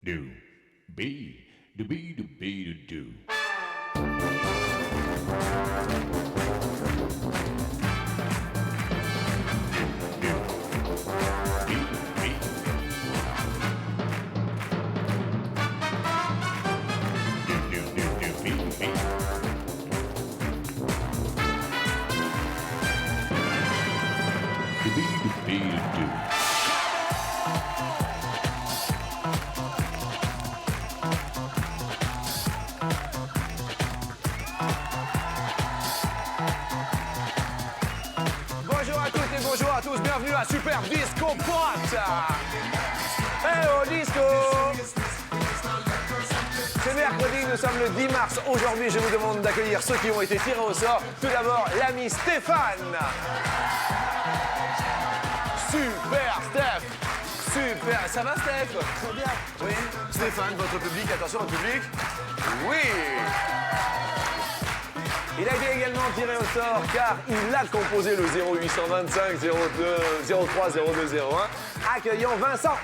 Do, be, do, be, do, be, do, do. Bonjour à toutes et bonjour à tous, bienvenue à Super Disco Pot. Hello Disco. C'est mercredi, nous sommes le 10 mars. Aujourd'hui, je vous demande d'accueillir ceux qui ont été tirés au sort. Tout d'abord, l'ami Stéphane. Super Steph. Super, ça va Steph? Très bien. Oui. Stéphane, votre public, attention votre public. Oui. Il a été également tiré au sort car il a composé le 0825 02 03 0201. Accueillons Vincent.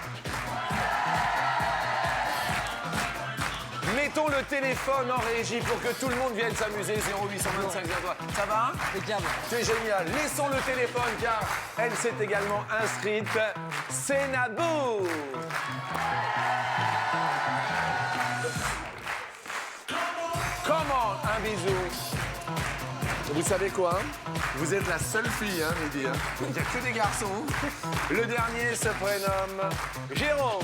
Mettons le téléphone en régie pour que tout le monde vienne s'amuser. 0825 03. Ça va? Impeccable. C'est génial. Laissons le téléphone car elle s'est également inscrite. C'est Nabou. Comment? Un bisou. Vous savez quoi? Vous êtes la seule fille, hein, Mehdi. Il n'y a que des garçons. Le dernier se prénomme Jérôme.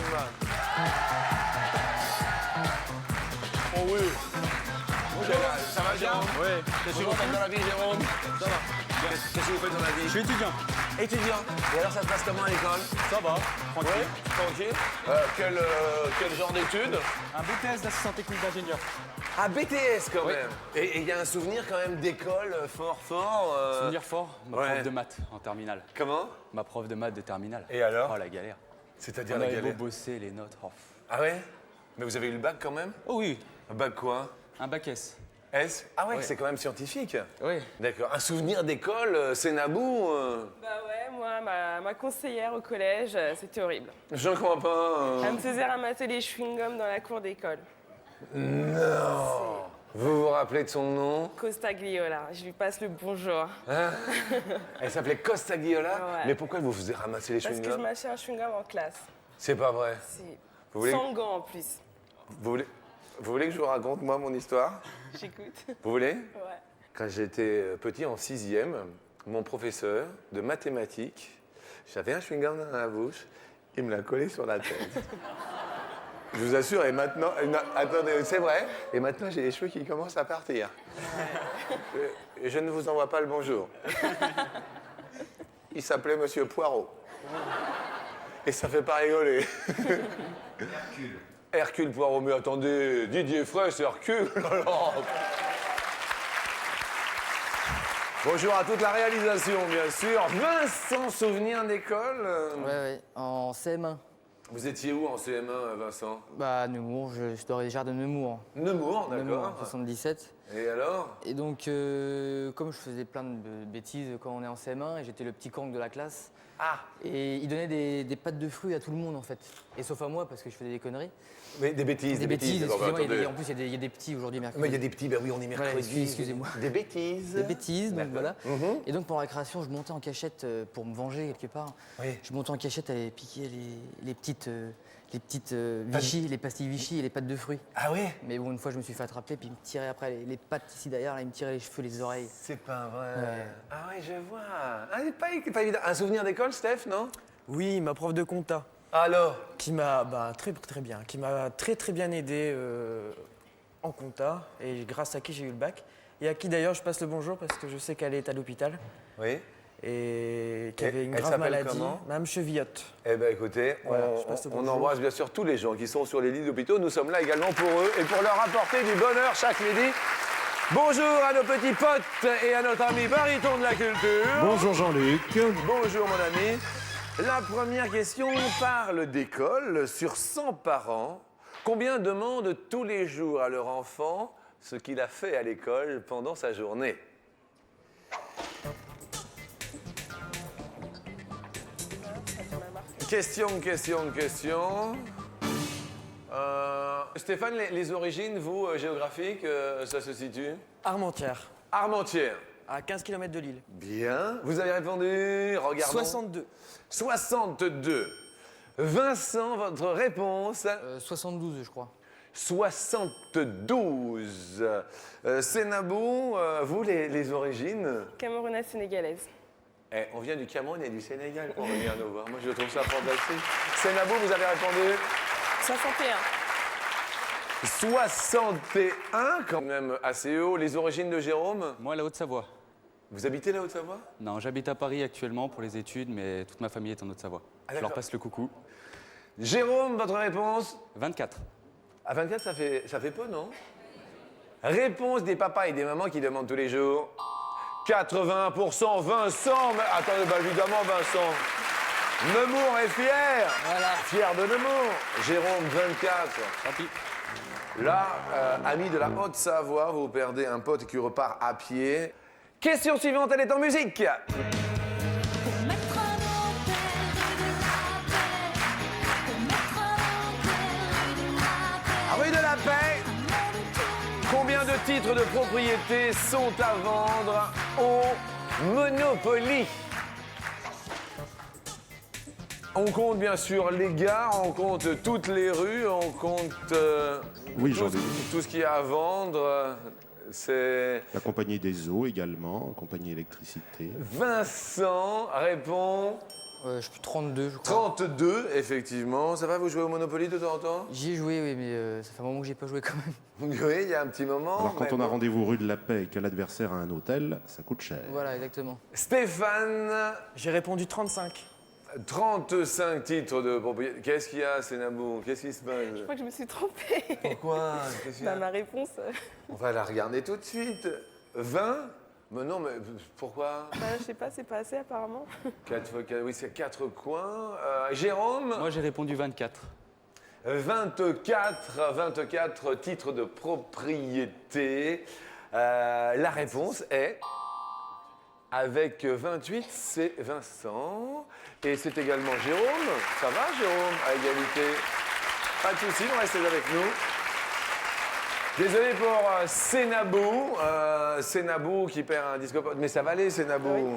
Oh oui. Ça va, Jérôme? Oui. Qu'est-ce que vous faites dans la vie, Jérôme? Ça va. Qu'est-ce que vous faites dans la vie? Je suis étudiant. Étudiant. Et alors, ça se passe comment à l'école? Ça va. Tranquille. Tranquille. Quel genre d'études? Un BTS d'assistant technique d'ingénieur. Ah, BTS quand Oui. même. Et il y a un souvenir quand même d'école fort. Souvenir fort, ma ouais. prof de maths en terminale. Comment? Ma prof de maths de terminale. Et alors? Oh la galère. C'est-à-dire On la avait galère. beau bosser les notes. Oh. Ah ouais? Mais vous avez eu le bac quand même? Oh oui, Un bac quoi? un bac S. S? Ah ouais, Ouais. c'est quand même scientifique. Oui. D'accord. Un souvenir d'école, c'est Nabou. Bah ouais, moi, ma conseillère au collège, c'était horrible. Je ne crois pas. Elle me faisait ramasser les chewing-gums dans la cour d'école. Non. Vous vous rappelez de son nom? Costagliola, je lui passe le bonjour. Elle s'appelait Costagliola. Ouais. Mais pourquoi elle vous faisait ramasser les Parce que je chewing-gums? mâchais un chewing-gum en classe. C'est pas vrai. Si. Vous voulez- Sans gants en plus. Vous voulez que je vous raconte moi mon histoire? J'écoute. Vous voulez? Ouais. Quand j'étais petit en 6e, mon professeur de mathématiques, j'avais un chewing-gum dans la bouche, il me l'a collé sur la tête. Je vous assure, et maintenant... attendez, c'est vrai. Et maintenant, j'ai les cheveux qui commencent à partir. Et je ne vous envoie pas le bonjour. Il s'appelait Monsieur Poirot. Et ça fait pas rigoler. Hercule Poirot, mais attendez, Didier Fraisse, Hercule. Bonjour à toute la réalisation, bien sûr. Vincent, souvenir d'école Ouais, en CM1. Vous étiez où en CM1, Vincent? Bah, Nemours, je dans les jardins de Nemours. Nemours, Nemours, d'accord. 77. Et alors? Et donc, comme je faisais plein de bêtises quand on est en CM1, et j'étais le petit cancre de la classe, Ah, et il donnait des pâtes de fruits à tout le monde, en fait. Et sauf à moi, parce que je faisais des conneries. mais des bêtises, Des bêtises, d'accord, excusez-moi. attendez. En plus, il y a des petits aujourd'hui, mercredi. Mais il y a des petits, ben oui, on est Voilà, mercredi. excusez-moi. Des bêtises. Des bêtises, donc D'accord. voilà. Et donc, pour la récréation, je montais en cachette pour me venger quelque part. Oui. Je montais en cachette à aller piquer les petites Vichy, les pastilles Vichy et les pâtes de fruits. Ah oui? Mais bon, une fois, je me suis fait attraper, puis il me tirait après les pattes ici derrière, là, il me tirait les cheveux, les oreilles. C'est pas vrai. Ouais. Ah oui, je vois. Ah, c'est pas évident. Un souvenir d'école, Steph, non? Oui, ma prof de compta, Alors? qui m'a très bien, qui m'a très bien aidé en compta, et grâce à qui j'ai eu le bac, et à qui d'ailleurs je passe le bonjour parce que je sais qu'elle est à l'hôpital Oui. et qui Et avait une elle grave s'appelle maladie, comment? Madame Chevillotte. Eh bien, écoutez, Voilà, je passe le on bonjour. embrasse bien sûr tous les gens qui sont sur les lits d'hôpitaux. Nous sommes là également pour eux et pour leur apporter du bonheur chaque midi. Bonjour à nos petits potes et à notre ami baryton de la culture. Bonjour Jean-Luc. Bonjour mon ami. La première question parle d'école. Sur 100 parents, combien demandent tous les jours à leur enfant ce qu'il a fait à l'école pendant sa journée? Question. Stéphane, les origines, vous, géographiques, ça se situe Armentières, Armentières. à 15 km de Lille. Bien. Vous avez répondu, regardons. 62. 62. Vincent, votre réponse 72, je crois. 72. Sénabou, vous, les origines Camerounaise sénégalaise. On vient du Cameroun et du Sénégal pour venir nous voir. Moi, je trouve ça fantastique. Sénabou, vous avez répondu 61. 61, quand même assez haut. Les origines de Jérôme Moi, la Haute-Savoie. Vous habitez la Haute-Savoie? Non, j'habite à Paris actuellement pour les études, mais toute ma famille est en Haute-Savoie. Ah, Je leur d'accord. passe le coucou. Jérôme, votre réponse 24. À 24, ça fait peu, non? Réponse des papas et des mamans qui demandent tous les jours. 81%, Vincent. Mais attendez, bah évidemment, Vincent. Nemours est fier. Voilà. Fier de Nemours. Jérôme, 24. Tant pis. Là, ami de la Haute-Savoie, vous perdez un pote qui repart à pied. Question suivante, elle est en musique. Pour mettre en enfer de la paix, pour mettre en enfer de la paix, Rue de la Paix. un monde tout Combien de titres de propriété sont à vendre au Monopoly? On compte bien sûr les gares, on compte toutes les rues, on compte Oui, tout, j'en ai vu. tout ce qu'il y a à vendre. C'est La compagnie des eaux également, compagnie électricité. Vincent répond Je suis 32, je crois. 32, effectivement. Ça va, vous jouez au Monopoly de temps en temps? J'y ai joué, oui, mais ça fait un moment que j'ai pas joué quand même. Oui, il y a un petit moment. Alors quand mais on a bon. rendez-vous rue de la Paix et que l'adversaire a un hôtel, ça coûte cher. Voilà, exactement. Stéphane, J'ai répondu 35. 35 titres de propriété. Qu'est-ce qu'il y a, Sénabou? Qu'est-ce qui se passe? Je crois que je me suis trompée. Pourquoi? Qu'est-ce qu'il y a? Bah, ma réponse, On va la regarder tout de suite. 20? Mais non, mais pourquoi? je sais pas, c'est pas assez apparemment. 4 fois 4, oui, c'est 4 coins. Jérôme? Moi, j'ai répondu 24. 24 titres de propriété. La réponse est... Avec 28, c'est Vincent. Et c'est également Jérôme. Ça va, Jérôme, à égalité? Pas de soucis, vous restez avec nous. Désolé pour Sénabou. Sénabou qui perd un discopote. Mais ça va aller, Sénabou.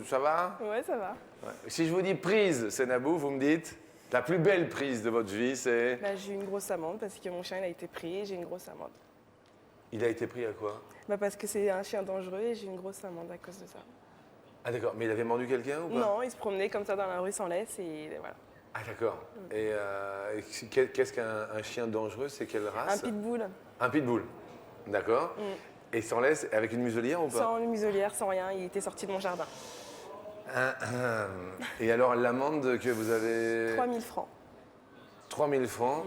Ça va? Ouais, ça va. Ouais. Si je vous dis prise, Sénabou, vous me dites la plus belle prise de votre vie, c'est... Bah, j'ai eu une grosse amende parce que mon chien il a été pris et j'ai une grosse amende. Il a été pris à quoi? Bah, parce que c'est un chien dangereux et j'ai une grosse amende à cause de ça. Ah d'accord, mais il avait mordu quelqu'un ou pas? Non, il se promenait comme ça dans la rue sans laisse et voilà. Ah d'accord. Et qu'est-ce qu'un chien dangereux? C'est quelle Un race? pitbull, Un pitbull. D'accord. Et sans laisse, avec une muselière ou pas? sans muselière, sans rien, il était sorti de mon jardin. Et alors l'amende que vous avez... 3000 francs. 3000 francs.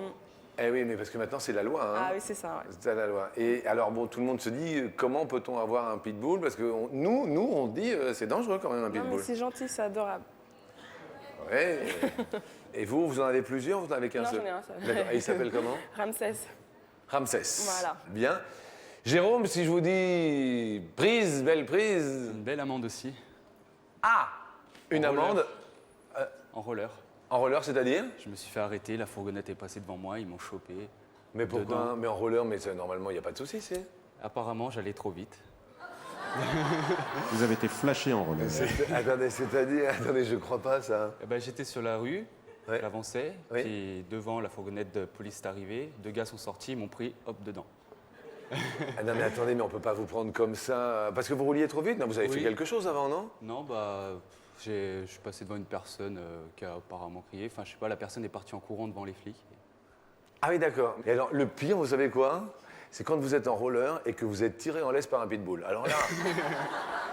Eh oui, mais parce que maintenant c'est la loi. Hein. Ah oui, c'est ça, ouais. C'est la loi. Et alors bon, tout le monde se dit comment peut-on avoir un pitbull? Parce que nous on dit c'est dangereux quand même un Non, mais pitbull. c'est gentil, c'est adorable. Ouais. Et vous en avez plusieurs? Vous en avez qu'un Non, seul? j'en ai un seul. D'accord. Et il s'appelle comment? Ramsès. Ramsès. Voilà. Bien. Jérôme, si je vous dis prise, belle prise. Une belle amende aussi. Ah, une En roller. amende En roller. en roller, c'est-à-dire? Je me suis fait arrêter, la fourgonnette est passée devant moi, ils m'ont chopé. Mais pourquoi? Dedans. Mais en roller, mais normalement il n'y a pas de souci, c'est. Apparemment, j'allais trop vite. Vous avez été flashé en relais. Attendez, c'est-à-dire, attendez, je crois pas ça. Eh ben, j'étais sur la rue, Ouais. j'avançais, Oui. puis devant la fourgonnette de police est arrivée, 2 gars sont sortis, ils m'ont pris, hop, dedans. Ah non mais attendez, mais on peut pas vous prendre comme ça parce que vous rouliez trop vite. Non, vous avez fait Oui. quelque chose avant, non? Non, bah, je suis passé devant une personne qui a apparemment crié. Enfin, je sais pas, la personne est partie en courant devant les flics. Ah oui, d'accord. Et alors, le pire, vous savez quoi? C'est quand vous êtes en roller et que vous êtes tiré en laisse par un pitbull. Alors là,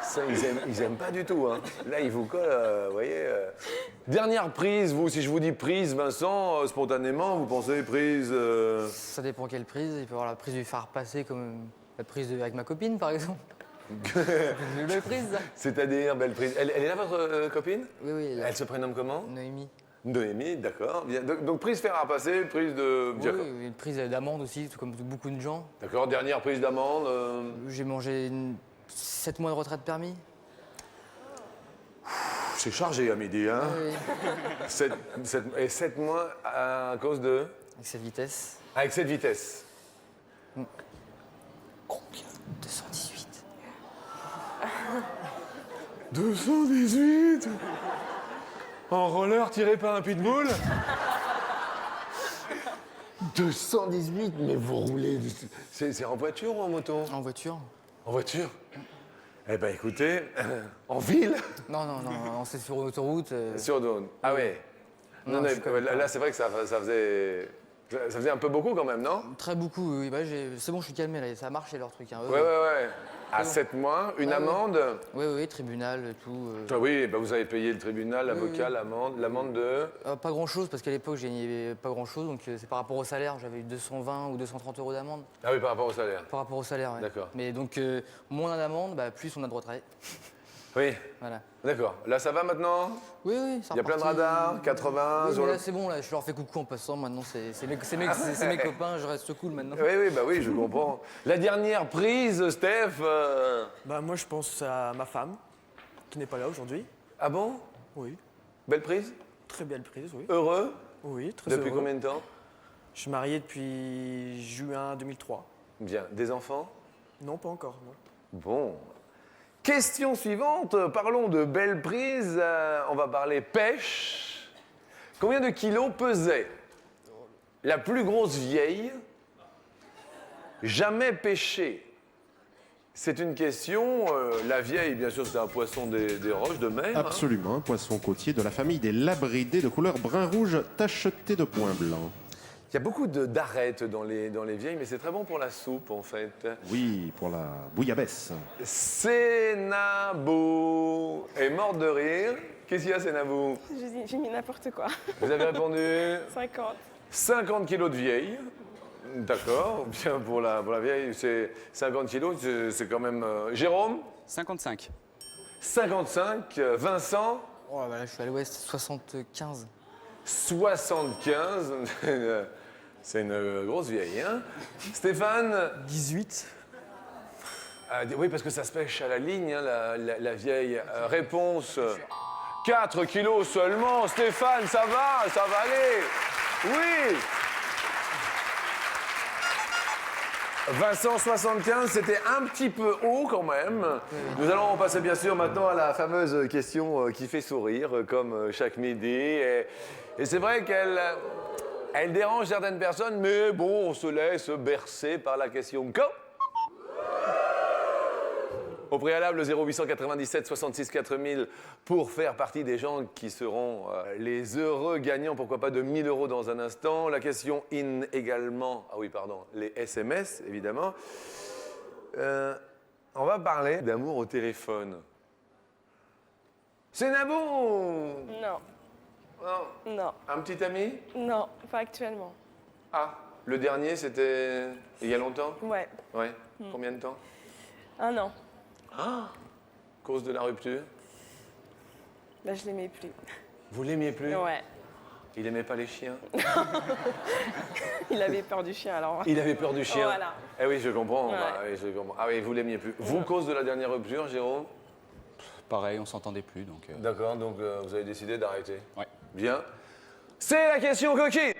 ça, ils aiment pas du tout. Hein. Là, ils vous collent, vous voyez. Dernière prise, vous, si je vous dis prise, Vincent, spontanément, vous pensez prise... Ça dépend quelle prise. Il peut y avoir la prise du phare passé, comme la prise avec ma copine, par exemple. C'est une belle prise, ça. C'est-à-dire, belle prise. Elle est là, votre copine? Oui, oui, là. Elle se prénomme comment? Noémie. Noémie, d'accord. Bien. Donc, prise fer à passer, prise de... Oui, oui, une prise d'amande aussi, tout comme beaucoup de gens. D'accord, dernière prise d'amende. J'ai mangé 7 mois de retraite permis. C'est chargé à midi, hein? Oui. 7 mois à cause de... avec cette vitesse. Avec cette vitesse. Combien 218. 218 en roller tiré par un pitbull. 218, mais vous roulez. C'est en voiture ou en moto? En voiture? En voiture? Eh ben écoutez, en ville? Non, c'est sur l'autoroute. Sur Daune. Ah ouais. Non, Non, je suis quand même là, c'est vrai que ça faisait un peu beaucoup quand même, non? Très beaucoup, oui. Bah, c'est bon, je suis calmé là, ça a marché leur truc. Hein. Ouais. À 7 mois, une Ouais, ouais. amende? Oui, tribunal, tout. Ah oui, bah vous avez payé le tribunal, l'avocat, oui. l'amende de... Pas grand chose, parce qu'à l'époque, j'ai gagné pas grand chose, donc c'est par rapport au salaire, j'avais eu 220 ou 230 euros d'amende. Ah oui, par rapport au salaire. Par rapport au salaire, ouais. D'accord. Mais donc, moins on a d'amende, bah, plus on a de retrait. Oui, Voilà. d'accord. Là, ça va maintenant? Oui, ça Il y a plein de reparti. radars, 80 Oui, sur mais le... là, c'est bon, là, je leur fais coucou en passant, maintenant, c'est mes copains, je reste cool maintenant. Oui, je comprends. La dernière prise, Steph... Bah, moi, je pense à ma femme, qui n'est pas là aujourd'hui. Ah bon? Oui. Belle prise? Très belle prise, oui. Heureux? Oui, très Depuis heureux. combien de temps? Je suis marié depuis juin 2003. Bien. Des enfants? Non, pas encore, non. Bon. Question suivante, parlons de belle prise. On va parler pêche. Combien de kilos pesait la plus grosse vieille jamais pêchée? C'est une question. La vieille, bien sûr, c'est un poisson des roches de mer. hein. Absolument, un poisson côtier de la famille des labridés de couleur brun-rouge tacheté de points blancs. Il y a beaucoup d'arêtes dans les vieilles, mais c'est très bon pour la soupe, en fait. Oui, pour la bouillabaisse. Sénabou est morte de rire. Qu'est-ce qu'il y a, Sénabou? J'ai mis n'importe quoi. Vous avez répondu 50. 50 kilos de vieille. D'accord, bien pour la vieille, c'est 50 kilos, c'est quand même... Jérôme? 55. 55. Vincent? Oh, bah là, je suis à l'ouest, 75. 75. C'est une grosse vieille, hein? Stéphane? 18. Oui, parce que ça se pêche à la ligne, hein, la vieille. Réponse 4 kilos seulement. Stéphane, ça va aller. Oui. Vincent, 75, c'était un petit peu haut quand même. Nous allons passer bien sûr maintenant à la fameuse question qui fait sourire, comme chaque midi. Et c'est vrai qu'elle dérange certaines personnes, mais bon, on se laisse bercer par la question. Go! Au préalable, 0897 66 4000 pour faire partie des gens qui seront les heureux gagnants, pourquoi pas de 1000 € dans un instant. La question in également, les SMS évidemment. On va parler d'amour au téléphone. C'est Nabou! Non, Non. non, Un petit ami? non, pas actuellement. Ah, le dernier c'était il y a longtemps? Ouais, Ouais. Combien de temps? 1 an. Cause de la rupture? Là, je l'aimais plus. Vous l'aimiez plus? Ouais, Il aimait pas les chiens? il avait peur du chien alors. Il avait peur du chien. Voilà. Eh oui, je comprends. Ouais. Bah, oui, je comprends. Ah oui, vous l'aimiez plus. Vous, cause de la dernière rupture, Jérôme? Pareil, on s'entendait plus, donc... D'accord, donc vous avez décidé d'arrêter. Ouais. Bien. C'est la question coquine.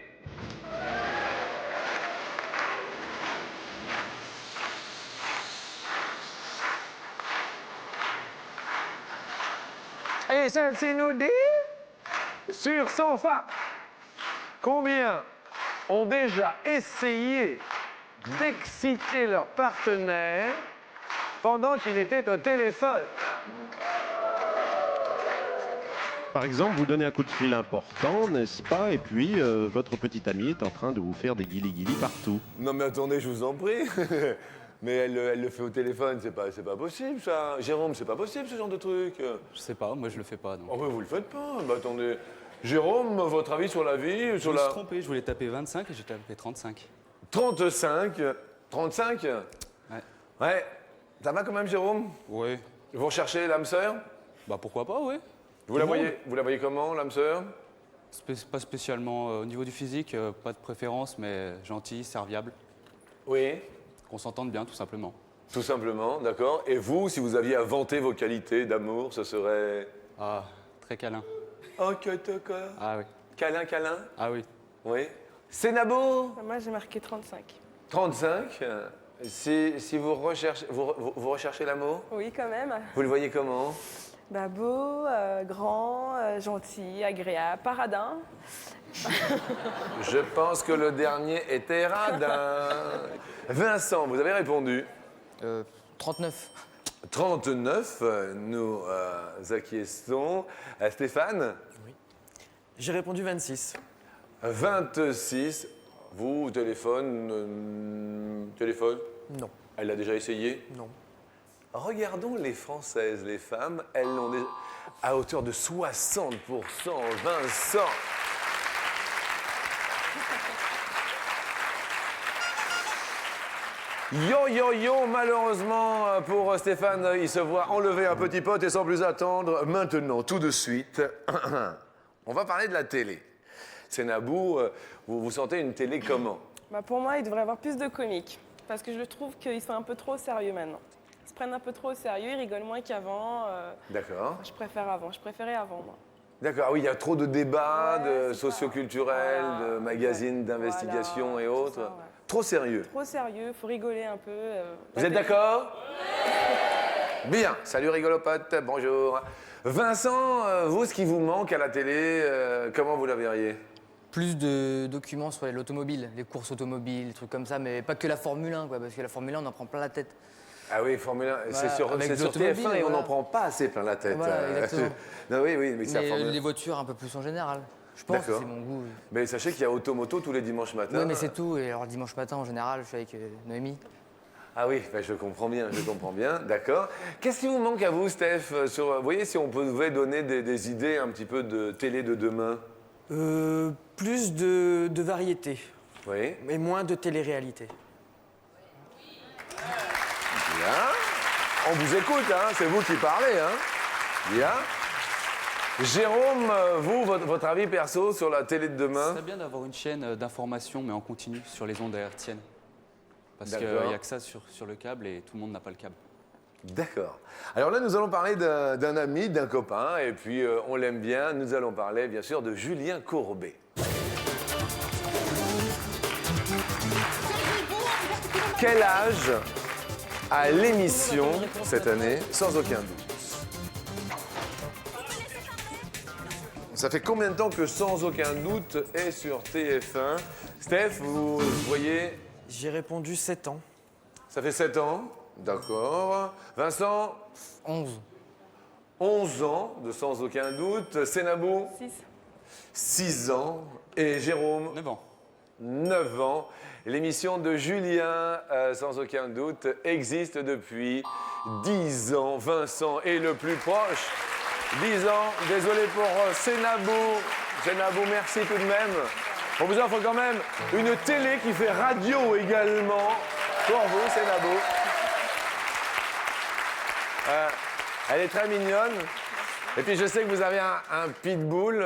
Et celle-ci nous dit, sur 100 femmes, combien ont déjà essayé d'exciter leur partenaire pendant qu'il était au téléphone? Par exemple, vous donnez un coup de fil important, n'est-ce pas? Et puis, votre petit ami est en train de vous faire des guilis-guilis partout. Non mais attendez, je vous en prie. Mais elle le fait au téléphone, c'est pas possible ça. Jérôme, c'est pas possible ce genre de truc. Je sais pas, moi je le fais pas, donc... Oh mais vous le faites pas. Bah attendez. Jérôme, votre avis sur la vie, Je sur me suis la... trompé, je voulais taper 25 et j'ai tapé 35. 35. 35? Ouais. Ouais. Ça va quand même, Jérôme? Ouais. Vous recherchez l'âme sœur? Bah pourquoi pas, ouais. Vous la voyez comment, l'âme sœur? Pas spécialement au niveau du physique, pas de préférence, mais gentil, serviable. Oui. Qu'on s'entende bien, tout simplement. Tout simplement, d'accord. Et vous, si vous aviez à vanter vos qualités d'amour, ce serait... Ah, très câlin. Oh, que te quoi. Ah oui. Câlin, câlin? Ah oui. Oui. Sénabo, Moi, j'ai marqué 35. 35. Si vous recherchez, vous recherchez l'amour, Oui, quand même. vous le voyez comment? Bah, beau, grand, gentil, agréable, paradin. Je pense que le dernier était radin. Vincent, vous avez répondu. 39. 39, nous acquiesçons. Stéphane, J'ai répondu 26. 26. Vous, téléphone. Téléphone? Non, Elle l'a déjà essayé? non. Regardons les Françaises, les femmes. Elles l'ont déjà à hauteur de 60%. Vincent. Yo, yo, yo, malheureusement pour Stéphane, il se voit enlever un petit pote et sans plus attendre, maintenant, tout de suite, on va parler de la télé. Sénabou, vous sentez une télé comment? Bah, pour moi, il devrait y avoir plus de comiques. Parce que je trouve qu'ils sont un peu trop au sérieux maintenant. Ils se prennent un peu trop au sérieux, ils rigolent moins qu'avant. D'accord. Je préférais avant, moi. D'accord, ah oui, il y a trop de débats, Ouais, de c'est ça. socioculturels, Voilà, de magazines exact. d'investigation Voilà, et tout autres. ça, ouais. Trop sérieux. Trop sérieux, faut rigoler un peu. Vous êtes d'accord? Bien. Salut rigolopote, bonjour. Vincent, vous, ce qui vous manque à la télé, comment vous la verriez? Plus de documents sur l'automobile, les courses automobiles, des trucs comme ça, mais pas que la Formule 1, quoi, parce que la Formule 1, on en prend plein la tête. Ah oui, Formule 1, c'est Voilà, sur, avec c'est sur l'automobile, TF1 et on voilà. n'en prend pas assez plein la tête. Voilà, exactement. Non, oui, oui, mais c'est la Mais Formule 1. les voitures un peu plus en général. Je pense, D'accord. c'est mon goût. Mais sachez qu'il y a Automoto tous les dimanches matins. Oui, mais c'est tout. Et alors, dimanche matin, en général, je suis avec Noémie. Ah oui, ben, je comprends bien, d'accord. Qu'est-ce qui vous manque à vous, Steph vous voyez, si on pouvait donner des idées un petit peu de télé de demain? Plus de variété Oui, et moins de télé-réalité. bien. On vous écoute, hein, c'est vous qui parlez, hein. Bien. Jérôme, vous, votre avis perso sur la télé de Ce demain? serait bien d'avoir une chaîne d'information, mais en continu, sur les ondes hertziennes. Parce qu'il D'accord. n'y a que ça sur le câble et tout le monde n'a pas le câble. D'accord. Alors là, nous allons parler d'un ami, d'un copain, et puis on l'aime bien. Nous allons parler, bien sûr, de Julien Courbet. Quel âge a l'émission cette année, sans aucun doute? Ça fait combien de temps que Sans aucun doute est sur TF1? Steph, vous voyez, J'ai répondu 7 ans. ça fait 7 ans. D'accord. Vincent, 11. 11 ans de Sans aucun doute. Sénabou, 6. 6 ans. Et Jérôme, 9 ans. 9 ans. L'émission de Julien, Sans aucun doute, existe depuis 10 ans. Vincent est le plus proche. 10 ans. Désolé pour Sénabou. Sénabou, merci tout de même. On vous offre quand même une télé qui fait radio également. Pour vous, Sénabou. Elle est très mignonne. Et puis je sais que vous avez un pitbull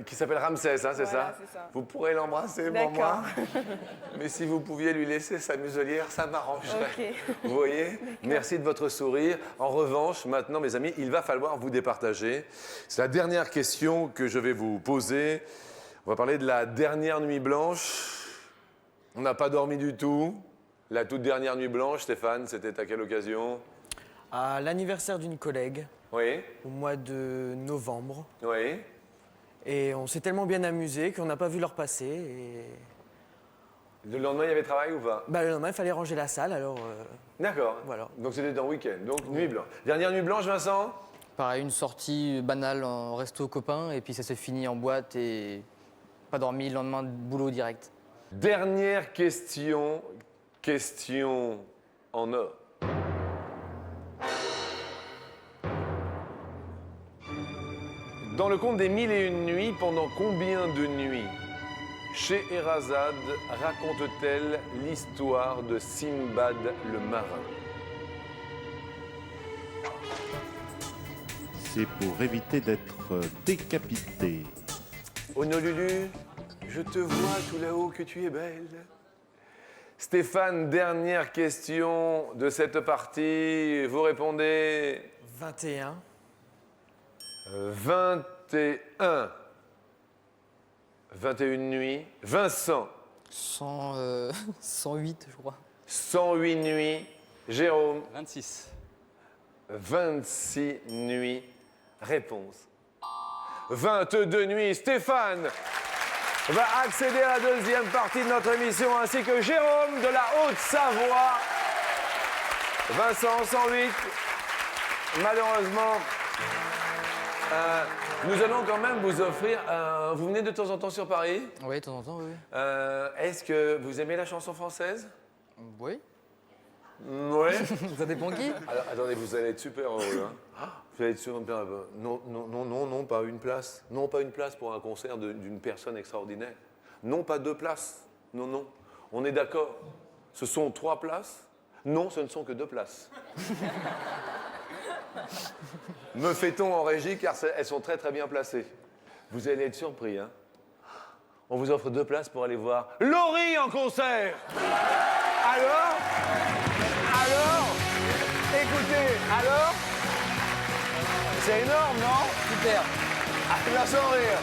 qui s'appelle Ramsès, hein, c'est Voilà, ça? c'est ça. Vous pourrez l'embrasser pour D'accord. moi. Mais si vous pouviez lui laisser sa muselière, ça m'arrangerait. Ok. Vous voyez? Merci de votre sourire. En revanche, maintenant, mes amis, il va falloir vous départager. C'est la dernière question que je vais vous poser. On va parler de la dernière nuit blanche. On n'a pas dormi du tout. La toute dernière nuit blanche, Stéphane, c'était à quelle occasion? À l'anniversaire d'une collègue, Oui, au mois de novembre. oui. Et on s'est tellement bien amusé qu'on n'a pas vu l'heure passer. Et... Le lendemain, il y avait travail ou pas? Bah, le lendemain, il fallait ranger la salle, alors... D'accord. Voilà. Donc c'était dans le week-end. Donc nuit blanche. Dernière nuit blanche, Vincent? Pareil, une sortie banale en resto copain, et puis ça s'est fini en boîte et pas dormi, le lendemain, boulot direct. Dernière question. Question en or. Dans le conte des 1001 nuits, pendant combien de nuits Scheherazade raconte-t-elle l'histoire de Simbad le marin? C'est pour éviter d'être décapité. Honolulu, je te vois tout là-haut que tu es belle. Stéphane, dernière question de cette partie. Vous répondez 21. 21. 21 nuits. Vincent, 108, je crois. 108 nuits. Jérôme, 26. 26 nuits. Réponse. 22 nuits. Stéphane va accéder à la deuxième partie de notre émission, ainsi que Jérôme de la Haute-Savoie. Vincent, 108. Malheureusement, nous allons quand même vous offrir... vous venez de temps en temps sur Paris. Oui, de temps en temps, oui. Est-ce que vous aimez la chanson française? Oui. Oui. Ça dépend qui. Alors, attendez, vous allez être super heureux. Hein. Vous allez être super heureux. Non, pas une place. Non, pas une place pour un concert d'une personne extraordinaire. Non, pas 2 places. Non. On est d'accord. Ce sont 3 places. Non, ce ne sont que 2 places. Me fait-on en régie car elles sont très très bien placées. Vous allez être surpris. Hein. On vous offre 2 places pour aller voir Laurie en concert. Alors, écoutez, alors, c'est énorme, non? Super. Ah, la sans rire.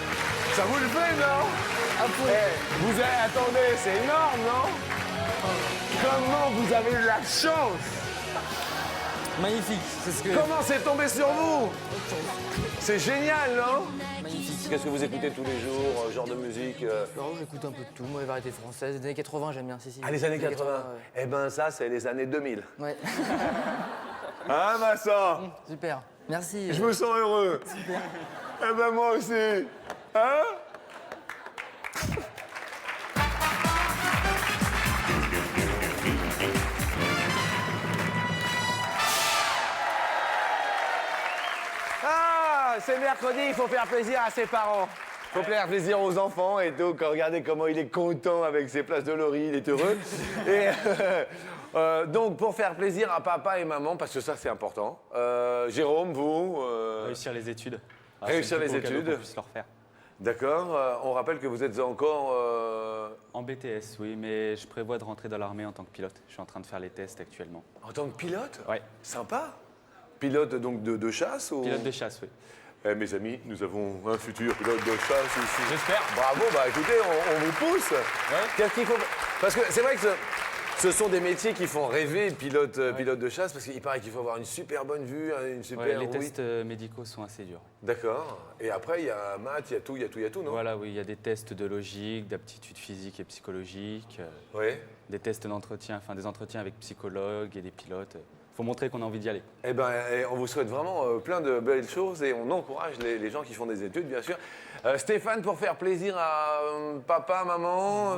Ça vous le fait, non? Vous avez, attendez, c'est énorme, non? Comment vous avez eu la chance? Magnifique. C'est ce que. Comment c'est tombé sur vous? C'est génial, non? Magnifique. Qu'est-ce que vous écoutez tous les jours, genre de musique Alors, j'écoute un peu de tout. Moi, les variétés françaises. Les années 80, j'aime bien. Si. Ah, les années 80. ouais. Eh ben, ça, c'est les années 2000. Ouais. Hein, Vincent? Super. Merci. Je me sens heureux. Super. Eh ben, moi aussi. Hein? Ah, c'est mercredi, il faut faire plaisir à ses parents. Il faut faire plaisir aux enfants et donc regardez comment il est content avec ses places de Laurie, il est heureux. Et donc pour faire plaisir à papa et maman, parce que ça c'est important. Jérôme, vous Réussir les études. Réussir c'est le les plus beau cadeau études. qu'on puisse leur faire. D'accord, on rappelle que vous êtes encore... En BTS, oui, mais je prévois de rentrer dans l'armée en tant que pilote. Je suis en train de faire les tests actuellement. En tant que pilote? Ouais, Sympa. Pilote donc de chasse ou... pilote de chasse, oui. Eh, mes amis, nous avons un futur pilote de chasse ici. J'espère. Bravo, bah écoutez, on vous pousse. Qu'est-ce qu'il faut... Parce que c'est vrai que ce sont des métiers qui font rêver pilote de chasse, parce qu'il paraît qu'il faut avoir une super bonne vue, une super... Ouais, les oui. tests médicaux sont assez durs. D'accord. Et après, il y a maths, il y a tout, non? Voilà, oui, il y a des tests de logique, d'aptitude physique et psychologique, Oui. des tests d'entretien, enfin des entretiens avec psychologues et des pilotes. Faut montrer qu'on a envie d'y aller. Eh ben, on vous souhaite vraiment plein de belles choses et on encourage les gens qui font des études, bien sûr. Stéphane, pour faire plaisir à papa, maman...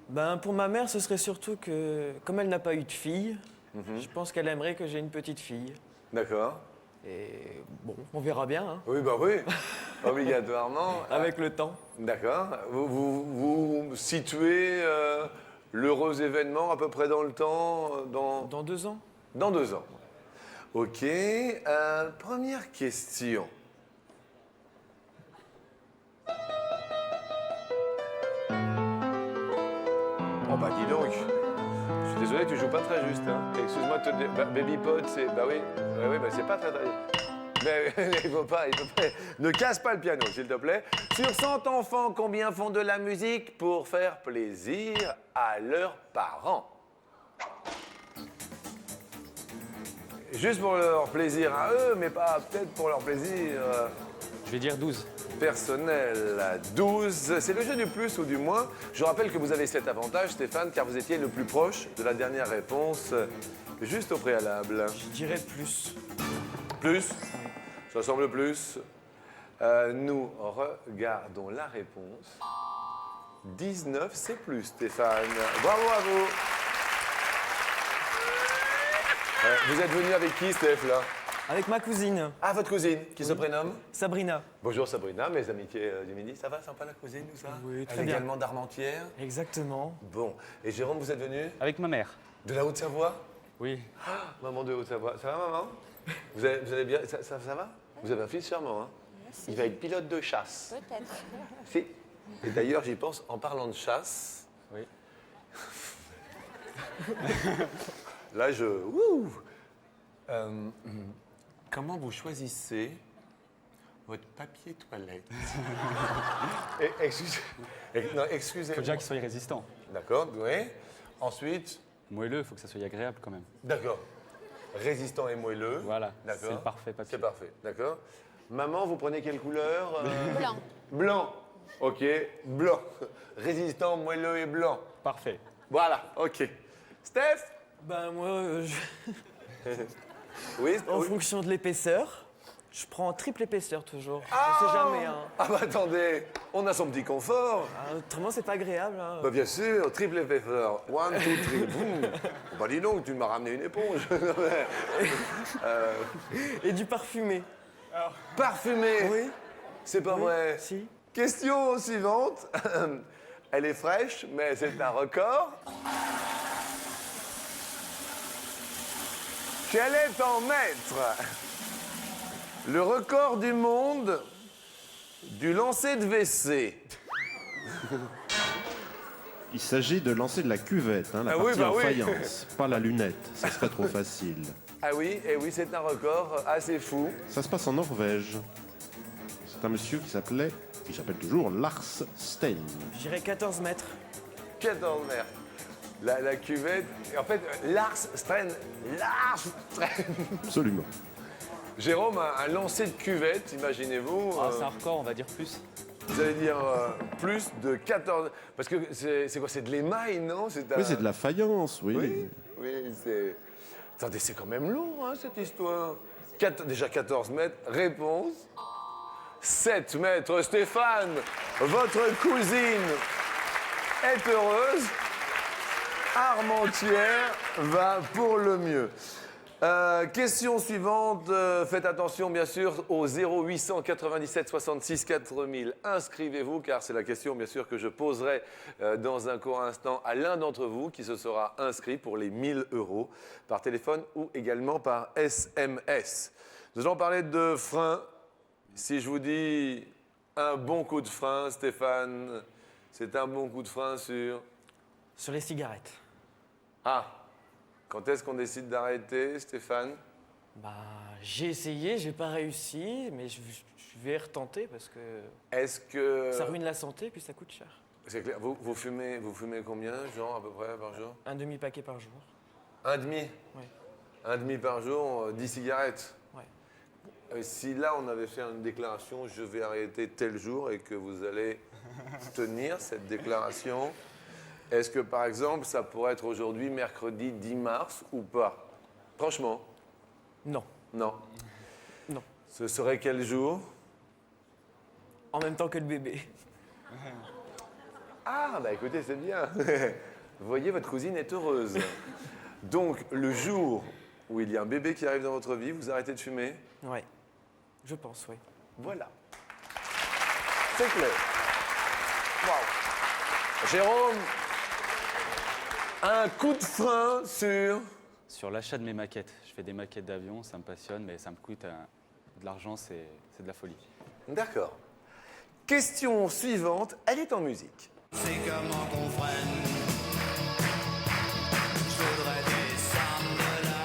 Ben, pour ma mère, ce serait surtout que, comme elle n'a pas eu de fille, je pense qu'elle aimerait que j'ai une petite fille. D'accord. Et bon, on verra bien, hein, Oui, bah oui, obligatoirement. avec le temps. D'accord. Vous situez l'heureux événement à peu près dans le temps Dans 2 ans. Dans 2 ans. Ok. Première question. Oh bah dis donc. Je suis désolé, tu joues pas très juste. Hein. Excuse-moi de te dire. Baby Pod, c'est. Bah oui. Oui, bah c'est pas très. Mais il faut pas. Ne casse pas le piano, s'il te plaît. Sur 100 enfants, combien font de la musique pour faire plaisir à leurs parents? Juste pour leur plaisir à eux, mais pas peut-être pour leur plaisir Je vais dire 12. personnel. 12, c'est le jeu du plus ou du moins. Je rappelle que vous avez cet avantage, Stéphane, car vous étiez le plus proche de la dernière réponse, juste au préalable. Je dirais plus. Plus? Ça semble plus. Nous regardons la réponse. 19, c'est plus, Stéphane. Bravo à vous. Vous êtes venu avec qui, Steph, là? Avec ma cousine, Ah, votre cousine, qui se prénomme? Sabrina. Bonjour Sabrina, mes amitiés du midi. Ça va, sympa la cousine, tout ça? Oui, très Elle est bien. également d'Armentières. Exactement. Bon. Et Jérôme, vous êtes venu? Avec ma mère. De la Haute-Savoie? Oui. Maman de Haute-Savoie. Ça va, maman? Vous allez bien? Ça va? Vous avez un fils charmant, hein? Il va être pilote de chasse. Peut-être. Si. Et d'ailleurs, j'y pense, en parlant de chasse. Oui. Là, Comment vous choisissez votre papier toilette. Excusez-moi. Faut déjà qu'il soit résistant. D'accord, oui. Ensuite, Moelleux, il faut que ça soit agréable quand même. d'accord. Résistant et moelleux. Voilà, D'accord. c'est le parfait papier. C'est parfait, d'accord. Maman, vous prenez quelle couleur Blanc. Blanc. Ok, blanc. Résistant, moelleux et blanc. Parfait. Voilà, ok. Steph. Ben moi, Oui, en oui. fonction de l'épaisseur, je prends triple épaisseur toujours. On sait jamais, hein. Ah bah attendez, on a son petit confort. Ah, autrement, c'est pas agréable, hein. Bah bien sûr, triple épaisseur. 1, 2, 3, boum. Bah dis donc, tu m'as ramené une éponge. Et du parfumé. Parfumé. Oui. C'est pas vrai. Si. Question suivante. Elle est fraîche, mais c'est un record. Quel est en mètres le record du monde du lancer de WC? Il s'agit de lancer de la cuvette, hein, la Ah oui, partie bah en oui. faïence, pas la lunette, ça serait trop facile. Ah oui, et oui, c'est un record assez fou. Ça se passe en Norvège. C'est un monsieur qui s'appelle toujours Lars Stein. Je dirais 14 mètres. 14 mètres. La cuvette. En fait, Lars Stren. Absolument. Jérôme a un lancer de cuvette, imaginez-vous. Ah, c'est un record, on va dire plus. Vous allez dire plus de 14. Parce que c'est quoi? C'est de l'émail, non? Oui, c'est de la faïence, oui. Oui, oui, c'est. Attendez, c'est quand même lourd, hein, cette histoire. Déjà 14 mètres. Réponse 7 mètres. Stéphane, votre cousine est heureuse. Armentières va pour le mieux. Question suivante. Faites attention, bien sûr, au 0897 66 4000. Inscrivez-vous, car c'est la question, bien sûr, que je poserai dans un court instant à l'un d'entre vous qui se sera inscrit pour les 1000 € par téléphone ou également par SMS. Nous allons parler de frein. Si je vous dis un bon coup de frein, Stéphane, c'est un bon coup de frein sur... Sur les cigarettes. Ah, quand est-ce qu'on décide d'arrêter, Stéphane? Bah, j'ai essayé, j'ai pas réussi, mais je vais retenter parce que Est-ce que... ça ruine la santé puis ça coûte cher. C'est clair, vous fumez combien, genre, à peu près, par jour? Un demi-paquet par jour. Un demi? Oui. Un demi par jour, 10 cigarettes? Ouais. Si là, on avait fait une déclaration, je vais arrêter tel jour, et que vous allez tenir cette déclaration, est-ce que, par exemple, ça pourrait être aujourd'hui, mercredi 10 mars, ou pas? Franchement? Non. Non. Non. Ce serait quel jour? En même temps que le bébé. Ah, bah écoutez, c'est bien. Vous voyez, votre cousine est heureuse. Donc, le jour où il y a un bébé qui arrive dans votre vie, vous arrêtez de fumer? Ouais. Je pense, oui. Voilà. C'est clair. Waouh. Jérôme, un coup de frein sur... Sur l'achat de mes maquettes. Je fais des maquettes d'avion, ça me passionne, mais ça me coûte de l'argent, c'est de la folie. D'accord. Question suivante, elle est en musique. C'est comment qu'on freine. Je voudrais descendre de là.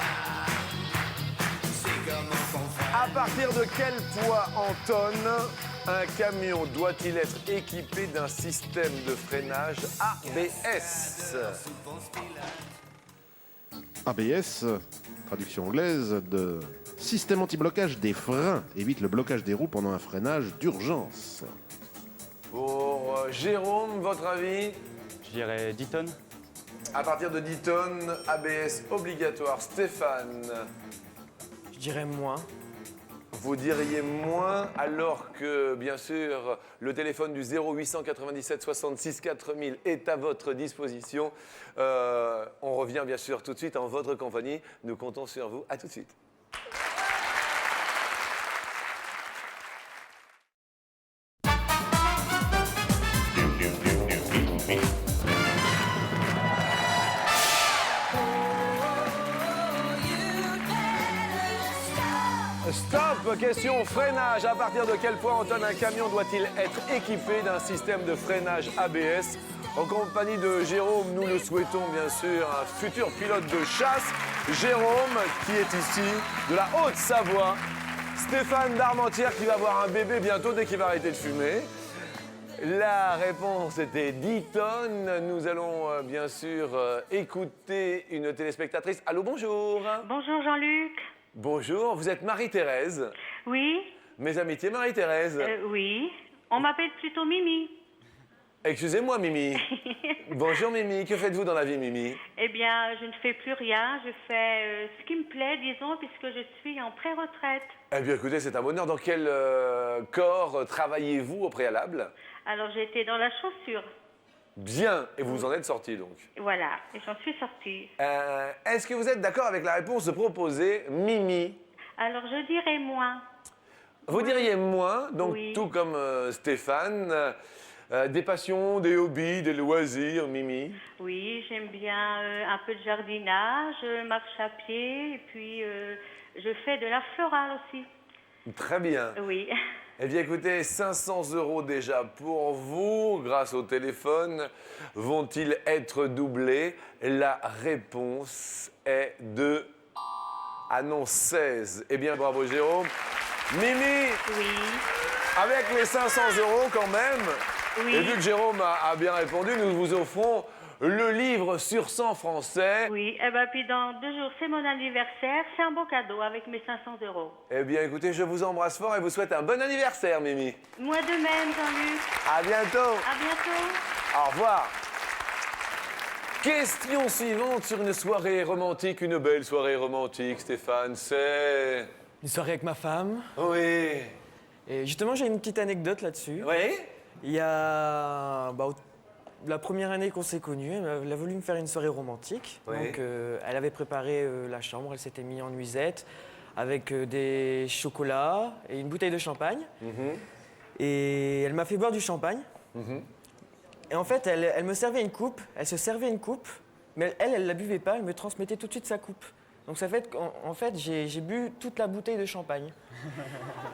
C'est comment qu'on freine. À partir de quel poids en tonnes un camion doit-il être équipé d'un système de freinage ABS? ABS, traduction anglaise de système anti-blocage des freins, évite le blocage des roues pendant un freinage d'urgence. Pour Jérôme, votre avis? Je dirais 10 tonnes. À partir de 10 tonnes, ABS obligatoire. Stéphane, Je dirais moins. vous diriez moins, alors que, bien sûr, le téléphone du 0897 66 4000 est à votre disposition. On revient, bien sûr, tout de suite en votre compagnie. Nous comptons sur vous. À tout de suite. Stop! Question freinage. À partir de quel point, Anton, un camion doit-il être équipé d'un système de freinage ABS? En compagnie de Jérôme, nous le souhaitons bien sûr, un futur pilote de chasse. Jérôme, qui est ici, de la Haute-Savoie. Stéphane d'Armentières qui va avoir un bébé bientôt dès qu'il va arrêter de fumer. La réponse était 10 tonnes. Nous allons bien sûr écouter une téléspectatrice. Allô, bonjour. Bonjour Jean-Luc. Bonjour, vous êtes Marie-Thérèse. Oui, Mes amitiés, Marie-Thérèse. oui. On m'appelle plutôt Mimi. Excusez-moi, Mimi. Bonjour, Mimi. Que faites-vous dans la vie, Mimi? Eh bien, je ne fais plus rien. Je fais ce qui me plaît, disons, puisque je suis en pré-retraite. Eh bien, écoutez, c'est un bonheur. Dans quel corps travaillez-vous au préalable? Alors, j'étais dans la chaussure. Bien. Et vous en êtes sorti, donc. Voilà, et j'en suis sortie. Est-ce que vous êtes d'accord avec la réponse proposée, Mimi? Alors, je dirais moins. Vous diriez moins, donc Oui. tout comme Stéphane, des passions, des hobbies, des loisirs, Mimi? Oui, j'aime bien un peu de jardinage, marche à pied, et puis je fais de la florale aussi. Très bien. Oui. Eh bien, écoutez, 500 € déjà pour vous, grâce au téléphone. Vont-ils être doublés? La réponse est de... Ah non, 16. Eh bien, bravo, Jérôme. Mimi, Oui. avec les 500 € quand même, Oui. et vu que Jérôme a bien répondu, nous vous offrons le livre sur 100 français. Oui, et bien puis dans 2 jours, c'est mon anniversaire. C'est un beau cadeau avec mes 500 €. Eh bien, écoutez, je vous embrasse fort et vous souhaite un bon anniversaire, Mimi. Moi de même, Jean-Luc. À bientôt. À bientôt. Au revoir. Question suivante sur une soirée romantique, une belle soirée romantique, Stéphane, c'est... Une soirée avec ma femme. Oui. Et justement, j'ai une petite anecdote là-dessus. Oui? Il y a la première année qu'on s'est connus, elle a voulu me faire une soirée romantique. Oui. Donc, elle avait préparé la chambre, elle s'était mise en nuisette avec des chocolats et une bouteille de champagne. Et elle m'a fait boire du champagne. Et en fait, elle me servait une coupe, elle se servait une coupe, mais elle la buvait pas, elle me transmettait tout de suite sa coupe. Donc ça fait qu'en fait, j'ai bu toute la bouteille de champagne.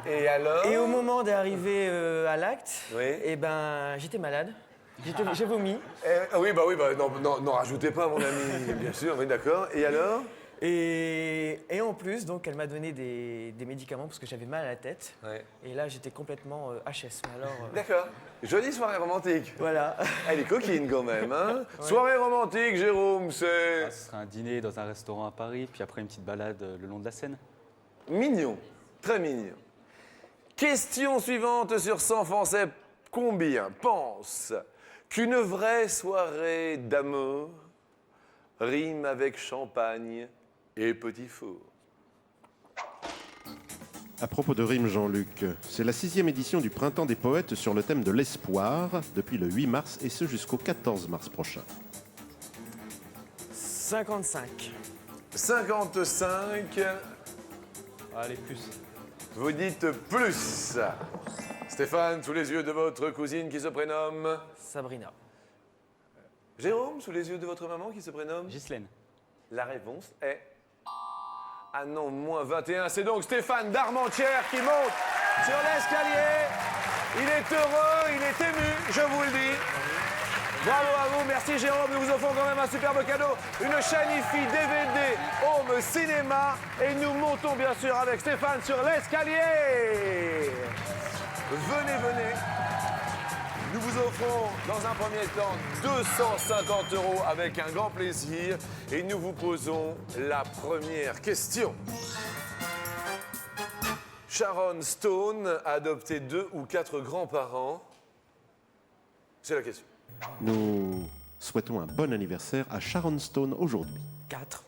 Et alors? Et au moment d'arriver à l'acte, Oui. eh ben, j'étais malade. J'ai vomi. Oui, n'en rajoutez pas, mon ami, bien sûr, oui, d'accord. Et alors? Et en plus, donc, elle m'a donné des médicaments parce que j'avais mal à la tête. Ouais. Et là, j'étais complètement HS. Mais alors, D'accord. Jolie soirée romantique. voilà. Elle est coquine quand même, hein? Soirée romantique, Jérôme, c'est... Ah, ce sera un dîner dans un restaurant à Paris, puis après une petite balade le long de la Seine. Mignon, très mignon. Question suivante sur 100 Français. Combien pensent qu'une vraie soirée d'amour rime avec champagne et petit four? À propos de rimes, Jean-Luc, c'est la 6e édition du Printemps des Poètes sur le thème de l'espoir, depuis le 8 mars et ce jusqu'au 14 mars prochain. 55. 55, Allez, plus. vous dites plus. Stéphane, sous les yeux de votre cousine qui se prénomme Sabrina. Jérôme, sous les yeux de votre maman qui se prénomme Ghislaine. La réponse est... Ah non, moins 21. C'est donc Stéphane d'Armentières qui monte sur l'escalier. Il est heureux, il est ému, je vous le dis. Bravo à vous, merci Jérôme. Nous vous offrons quand même un superbe cadeau. Une chaîne IFI DVD Home Cinéma. Et nous montons bien sûr avec Stéphane sur l'escalier. Venez, venez. Nous vous offrons dans un premier temps 250 € avec un grand plaisir et nous vous posons la première question. Sharon Stone a adopté 2 ou 4 grands-parents? C'est la question. Nous souhaitons un bon anniversaire à Sharon Stone aujourd'hui. 4.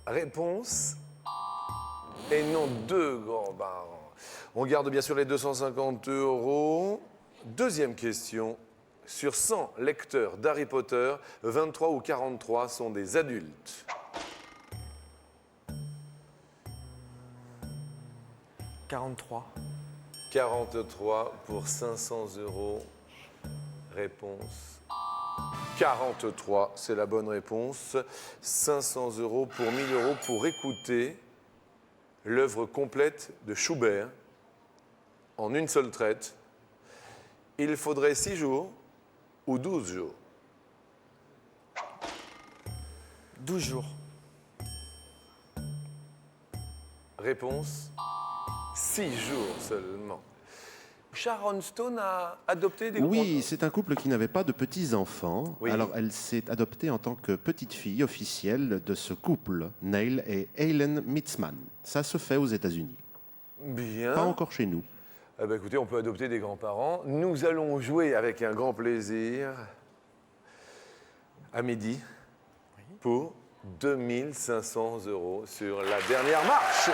Réponse et non 2 grands-parents. On garde bien sûr les 250 €. Deuxième question. Sur 100 lecteurs d'Harry Potter, 23 ou 43 sont des adultes. 43. 43 pour 500 €. Réponse 43, c'est la bonne réponse. 500 € pour 1000 € pour écouter l'œuvre complète de Schubert en une seule traite. Il faudrait 6 jours ou 12 jours. 12 jours. Réponse 6 jours seulement. Sharon Stone a adopté des Oui, c'est un couple qui n'avait pas de petits-enfants. Oui. Alors, elle s'est adoptée en tant que petite fille officielle de ce couple, Neil et Helen Mitzman. Ça se fait aux États-Unis. Bien. Pas encore chez nous. Eh ben, écoutez, on peut adopter des grands-parents. Nous allons jouer avec un grand plaisir à midi pour 2500 € sur la dernière marche.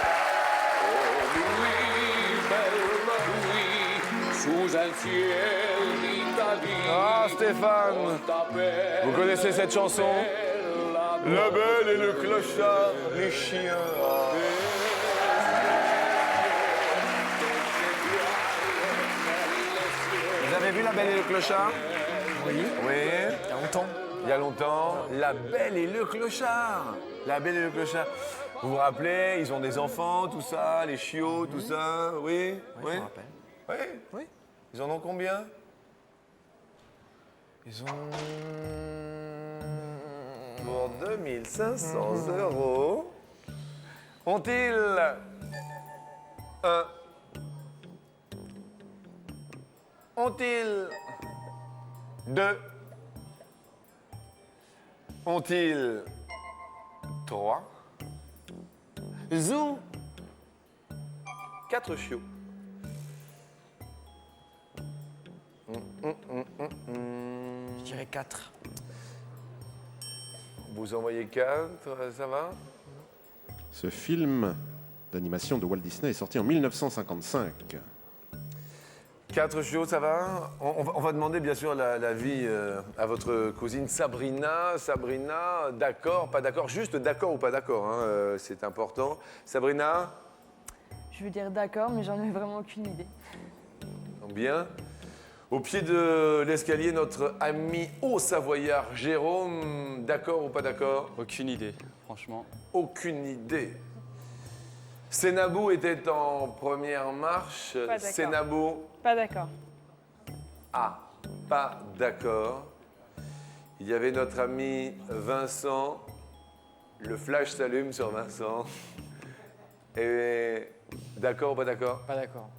Sous un ciel d'Italie. Ah, Stéphane, vous connaissez cette chanson? La belle et le clochard, les chiens. Ah. Vous avez vu La Belle et le Clochard? Oui. Oui. Il y a longtemps. Il y a longtemps. La Belle et le Clochard. La Belle et le Clochard. Vous vous rappelez, ils ont des enfants, tout ça, les chiots, tout ça. Oui. Oui, je me rappelle. Oui. Oui. Ils en ont combien? Ils ont... Pour 2500 €, ont-ils un... Ont-ils deux? Ont-ils trois? Zou? 4 chiots. Je dirais 4. Vous envoyez 4, ça va? Ce film d'animation de Walt Disney est sorti en 1955. 4 chiots, ça va? On va demander bien sûr l'avis à votre cousine Sabrina. Sabrina, d'accord, pas d'accord? Juste d'accord ou pas d'accord, hein, c'est important. Sabrina, Je veux dire d'accord, mais j'en ai vraiment aucune idée. bien. Au pied de l'escalier, notre ami haut-savoyard Jérôme, d'accord ou pas d'accord? Aucune idée, franchement. Aucune idée. Sénabou était en première marche. Pas d'accord. Sénabou, Pas d'accord. ah, pas d'accord. Il y avait notre ami Vincent. Le flash s'allume sur Vincent. Et d'accord ou pas d'accord? Pas d'accord.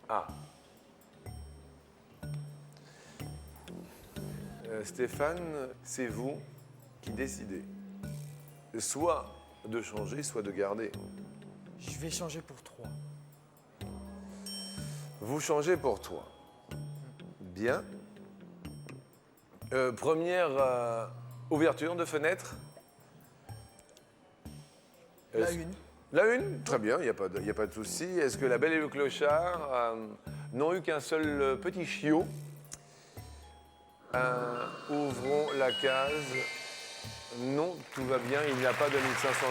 Ah. Stéphane, c'est vous qui décidez. Soit de changer, soit de garder. Je vais changer pour 3. Vous changez pour 3. Bien. Première ouverture de fenêtre. La une. La une, très bien, il n'y a pas de souci. Est-ce que la Belle et le Clochard n'ont eu qu'un seul petit chiot? Ouvrons la case. Non, tout va bien, il n'y a pas de 1500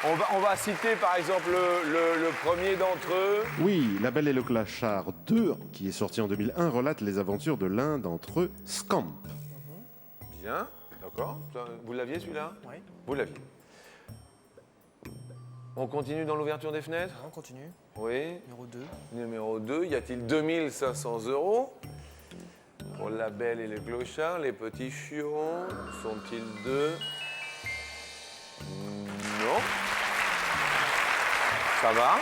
€. On va citer par exemple le premier d'entre eux. Oui, La Belle et le Clochard 2, qui est sorti en 2001, relate les aventures de l'un d'entre eux, Scamp. Bien, d'accord. Vous l'aviez celui-là? Oui. Vous l'aviez. On continue dans l'ouverture des fenêtres? On continue. Oui. Numéro 2. Numéro 2, y a-t-il 2500 € pour la Belle et le Clochard? Les petits chiots, sont-ils deux? Non. Ça va?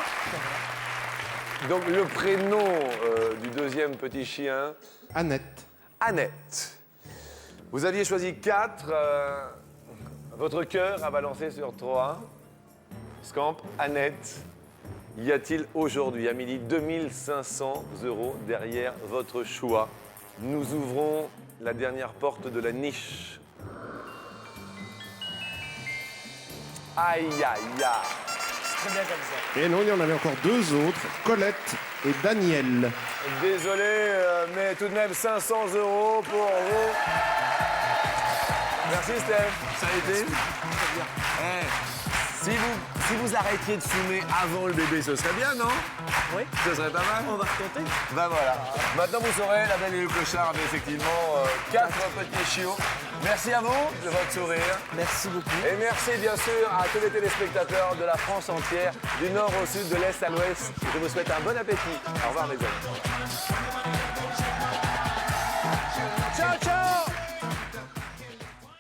Donc le prénom du deuxième petit chien? Annette. Annette. Vous aviez choisi 4. Votre cœur a balancé sur 3. Scamp, Annette. Y a-t-il aujourd'hui, à midi, 2500 € derrière votre choix? Nous ouvrons la dernière porte de la niche. Aïe, aïe, aïe. Très bien comme ça. Et non, il y en avait encore 2 autres, Colette et Daniel. Désolé, mais tout de même 500 € pour vous. Merci Steph, ça a été? Très bien. Si vous arrêtiez de fumer avant le bébé, ce serait bien, non? Oui. Ce serait pas mal? On va retenter. Ben voilà. Maintenant, vous saurez, la Belle et le Clochard avait effectivement 4 petits chiots. Merci à vous de votre sourire. Merci beaucoup. Et merci bien sûr à tous les téléspectateurs de la France entière, du nord au sud, de l'est à l'ouest. Je vous souhaite un bon appétit. Au revoir mes amis. Ciao, ciao!